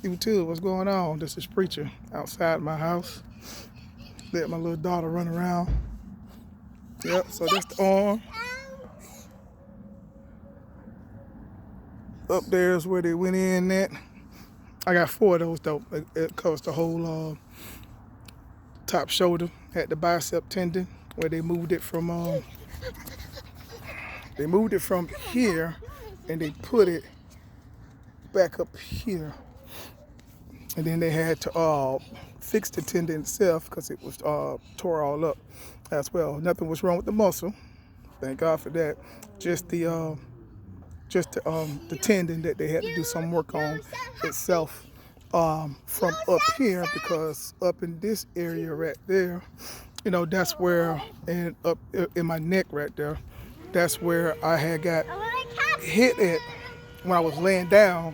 YouTube, what's going on? This is Preacher outside my house. Let my little daughter run around. Yep, so that's the arm. Up there is where they went in at. I got 4 of those though. It covers the whole top shoulder. Had the bicep tendon where they moved it from here and they put it back up here. And then they had to fix the tendon itself because it was tore all up as well. Nothing was wrong with the muscle. Thank God for that. Just the tendon that they had to do some work on itself from up here, because up in this area right there, you know, that's where, and up in my neck right there, that's where I had got hit at when I was laying down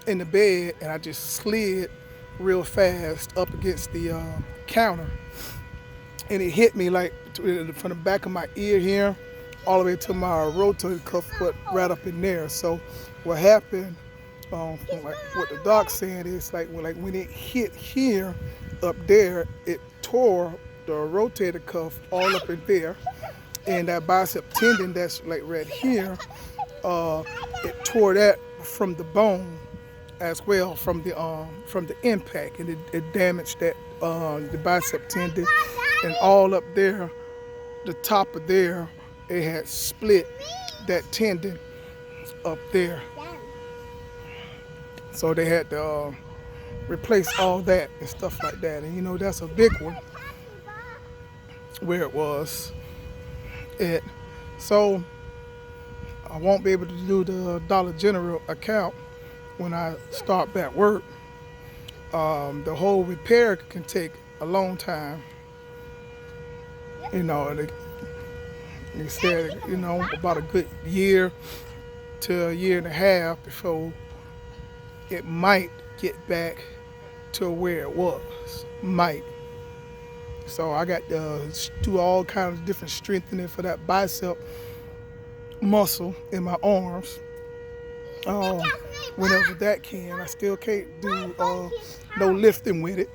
in the bed, and I just slid real fast up against the counter, and it hit me like from the back of my ear here all the way to my rotator cuff, but right up in there. So what happened, like what the doc said, is like when it hit here up there, it tore the rotator cuff all up in there, and that bicep tendon that's like right here, it tore that from the bone as well, from the impact, and it damaged that the bicep tendon, and all up there, the top of there, it had split that tendon up there. So they had to replace all that and stuff like that, and you know, that's a big one where it was at. So I won't be able to do the Dollar General account when I start back work. The whole repair can take a long time. You know, they said, you know, about a good year to a year and a half before it might get back to where it was. Might. So I got to do all kinds of different strengthening for that bicep muscle in my arms. Whenever that can. I still can't do no lifting with it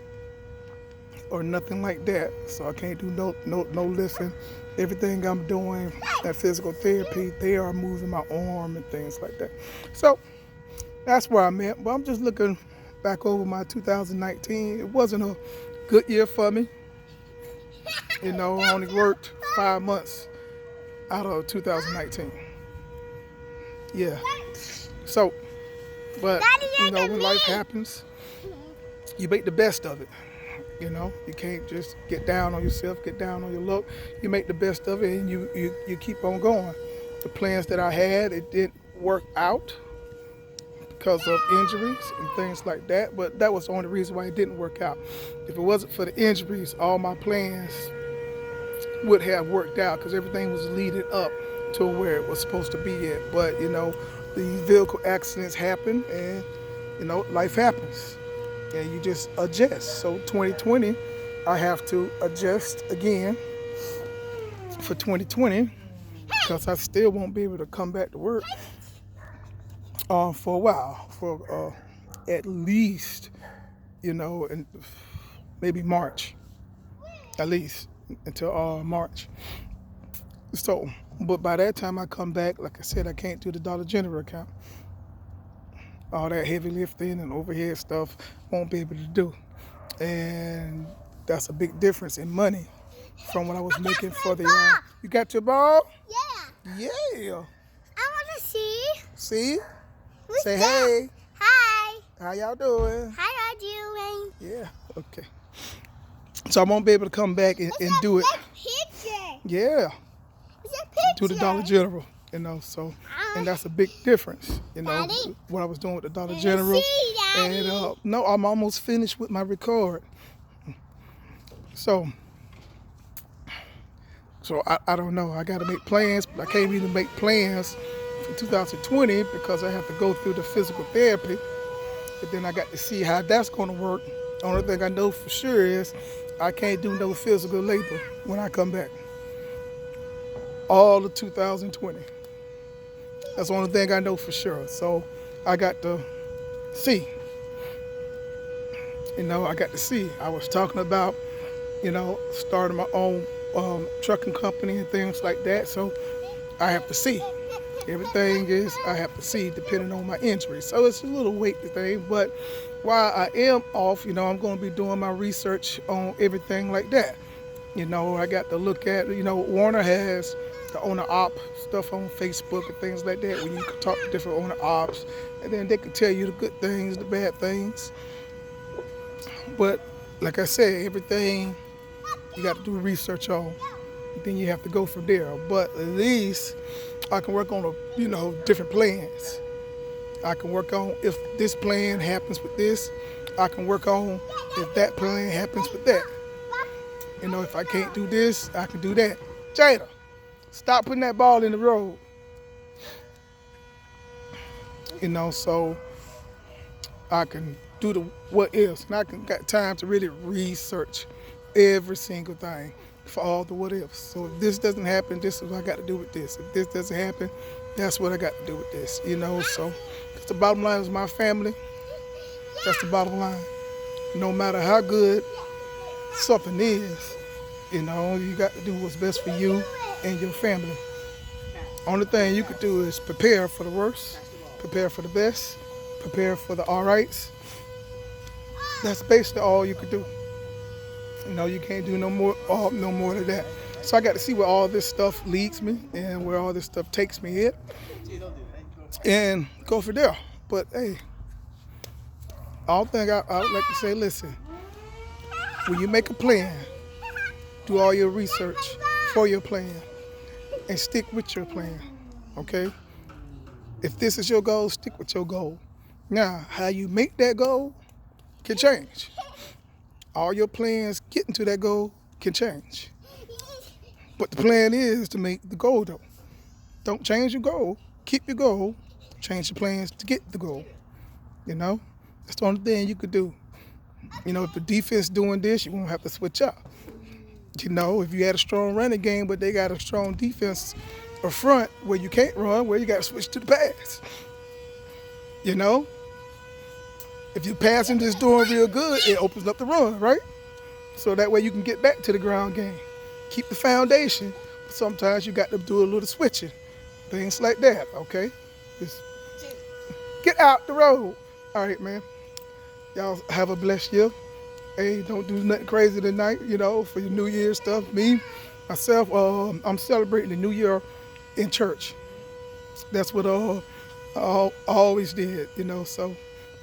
or nothing like that. So I can't do no lifting. Everything I'm doing at physical therapy, they are moving my arm and things like that. So that's where I'm at. But I'm just looking back over my 2019. It wasn't a good year for me. You know, I only worked 5 months out of 2019. Yeah. So, but you know, when life happens, you make the best of it. You know, you can't just get down on yourself, get down on your luck. You make the best of it, and you keep on going. The plans that I had, it didn't work out because of injuries and things like that. But that was the only reason why it didn't work out. If it wasn't for the injuries, all my plans would have worked out because everything was leading up to where it was supposed to be at. But you know, the vehicle accidents happen, and you know, life happens, and you just adjust. So 2020, I have to adjust again for 2020 because I still won't be able to come back to work for a while, for at least, you know, and maybe March, at least until March. So, but by that time I come back, like I said, I can't do the Dollar General account. All that heavy lifting and overhead stuff won't be able to do. And that's a big difference in money from what I was making for the... You got your ball? Yeah. Yeah. I want to see. See? Who's Say that? hey. Hi. How y'all doing? How are you doing? Yeah, okay. So I won't be able to come back and do it. Picture. Yeah. It's a picture. Do the Dollar General, you know, so, and that's a big difference, you know, Daddy? what I was doing with the Dollar Let me General. see, Daddy. And no, I'm almost finished with my record. So I don't know. I got to make plans, but I can't even make plans for 2020 because I have to go through the physical therapy. But then I got to see how that's going to work. Only thing I know for sure is I can't do no physical labor when I come back. All of 2020. That's the only thing I know for sure. So I got to see. You know, I got to see. I was talking about, you know, starting my own trucking company and things like that. So I have to see. Everything is I have to see depending on my injury. So it's a little weight thing, but while I am off, you know, I'm going to be doing my research on everything like that. You know, I got to look at, you know, Warner has the owner op stuff on Facebook and things like that, where you can talk to different owner ops, and then they can tell you the good things, the bad things. But like I said, everything you got to do research on. Then you have to go from there. But at least I can work on you know, different plans. I can work on if this plan happens with this. I can work on if that plan happens with that. You know, if I can't do this, I can do that. Jada, stop putting that ball in the road. You know, so I can do the what ifs, and I can got time to really research every single thing for all the what ifs. So if this doesn't happen, this is what I got to do with this. If this doesn't happen, that's what I got to do with this. You know, so the bottom line is my family. That's the bottom line. No matter how good something is, you know, you got to do what's best for you and your family. Only thing you could do is prepare for the worst, prepare for the best, prepare for the all rights. That's basically all you could do. You know, you can't do no more than that. So I got to see where all this stuff leads me and where all this stuff takes me here, and go for there. But hey, all thing I would like to say, listen, when you make a plan, do all your research for your plan and stick with your plan, okay? If this is your goal, stick with your goal. Now, how you make that goal can change. All your plans getting to that goal can change. But the plan is to make the goal, though. Don't change your goal. Keep your goal. Change your plans to get the goal. You know? That's the only thing you could do. You know, if the defense doing this, you won't have to switch up. You know, if you had a strong running game, but they got a strong defense up front where you can't run, where you got to switch to the pass. You know? If your passing is doing real good, it opens up the run, right? So that way you can get back to the ground game. Keep the foundation, but sometimes you got to do a little switching. Things like that, okay? Just get out the road. All right, man. Y'all have a blessed year. Hey, don't do nothing crazy tonight, you know, for your New Year's stuff. Me, myself, I'm celebrating the New Year in church. That's what I always did, you know, so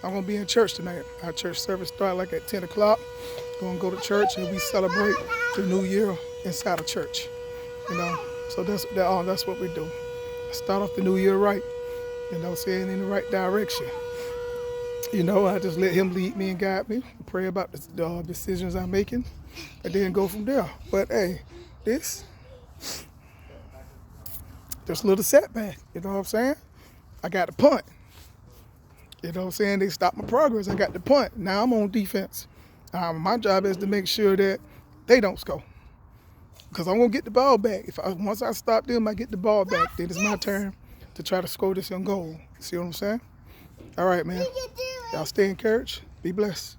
I'm going to be in church tonight. Our church service starts like at 10 o'clock. Going to go to church and we celebrate the New Year inside of church, you know. So that's what we do. Start off the New Year right, you know, saying in the right direction. You know, I just let him lead me and guide me, pray about the decisions I'm making, and then go from there. But hey, just a little setback, you know what I'm saying? I got to punt. You know what I'm saying? They stopped my progress. I got to punt. Now I'm on defense. My job is to make sure that they don't score. Because I'm going to get the ball back. Once I stop them, I get the ball back. Then it's my turn to try to score this on goal. See what I'm saying? All right, man. Y'all stay encouraged. Be blessed.